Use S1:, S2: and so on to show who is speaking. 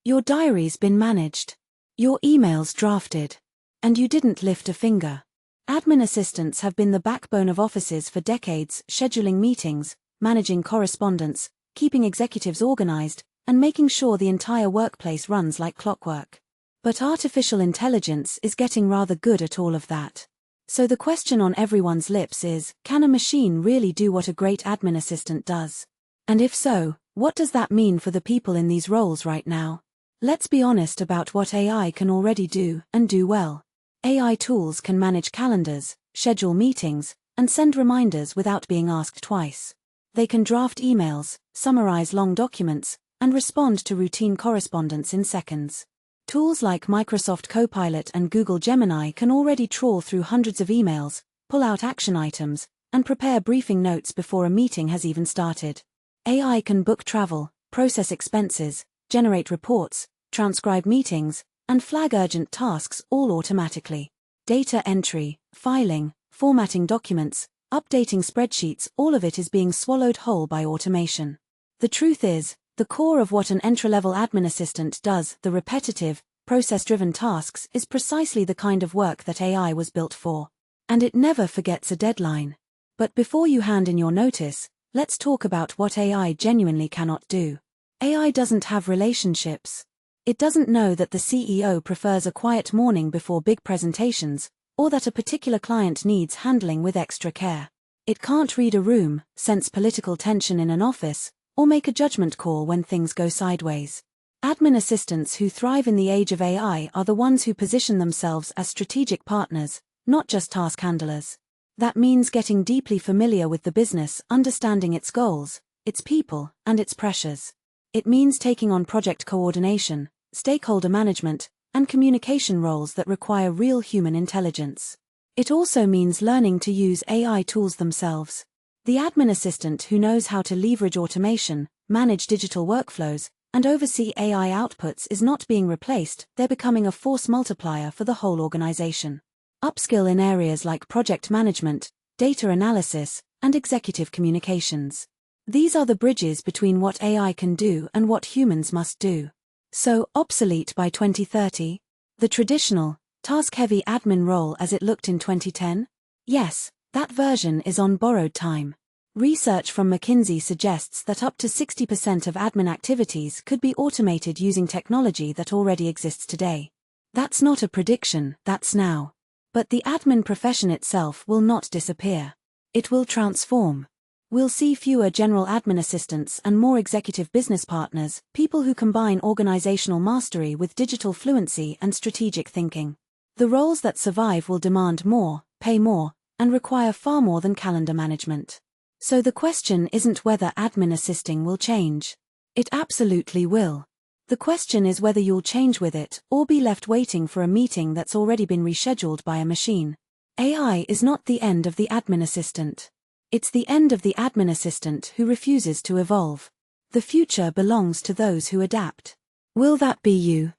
S1: Your diary's been managed. Your emails drafted. And you didn't lift a finger. Admin assistants have been the backbone of offices for decades, scheduling meetings, managing correspondence, keeping executives organized, and making sure the entire workplace runs like clockwork. But artificial intelligence is getting rather good at all of that. So the question on everyone's lips is, can a machine really do what a great admin assistant does? And if so, what does that mean for the people in these roles right now? Let's be honest about what AI can already do, and do well. AI tools can manage calendars, schedule meetings, and send reminders without being asked twice. They can draft emails, summarize long documents, and respond to routine correspondence in seconds. Tools like Microsoft Copilot and Google Gemini can already trawl through hundreds of emails, pull out action items, and prepare briefing notes before a meeting has even started. AI can book travel, process expenses, generate reports, transcribe meetings, and flag urgent tasks all automatically. Data entry, filing, formatting documents, updating spreadsheets, all of it is being swallowed whole by automation. The truth is, the core of what an entry-level admin assistant does, the repetitive, process-driven tasks, is precisely the kind of work that AI was built for. And it never forgets a deadline. But before you hand in your notice, let's talk about what AI genuinely cannot do. AI doesn't have relationships. It doesn't know that the CEO prefers a quiet morning before big presentations, or that a particular client needs handling with extra care. It can't read a room, sense political tension in an office, or make a judgment call when things go sideways. Admin assistants who thrive in the age of AI are the ones who position themselves as strategic partners, not just task handlers. That means getting deeply familiar with the business, understanding its goals, its people, and its pressures. It means taking on project coordination, stakeholder management, and communication roles that require real human intelligence. It also means learning to use AI tools themselves. The admin assistant who knows how to leverage automation, manage digital workflows, and oversee AI outputs is not being replaced, they're becoming a force multiplier for the whole organization. Upskill in areas like project management, data analysis, and executive communications. These are the bridges between what AI can do and what humans must do. So, obsolete by 2030? The traditional, task-heavy admin role as it looked in 2010? Yes, that version is on borrowed time. Research from McKinsey suggests that up to 60% of admin activities could be automated using technology that already exists today. That's not a prediction, that's now. But the admin profession itself will not disappear. It will transform. We'll see fewer general admin assistants and more executive business partners, people who combine organizational mastery with digital fluency and strategic thinking. The roles that survive will demand more, pay more, and require far more than calendar management. So the question isn't whether admin assisting will change. It absolutely will. The question is whether you'll change with it, or be left waiting for a meeting that's already been rescheduled by a machine. AI is not the end of the admin assistant. It's the end of the admin assistant who refuses to evolve. The future belongs to those who adapt. Will that be you?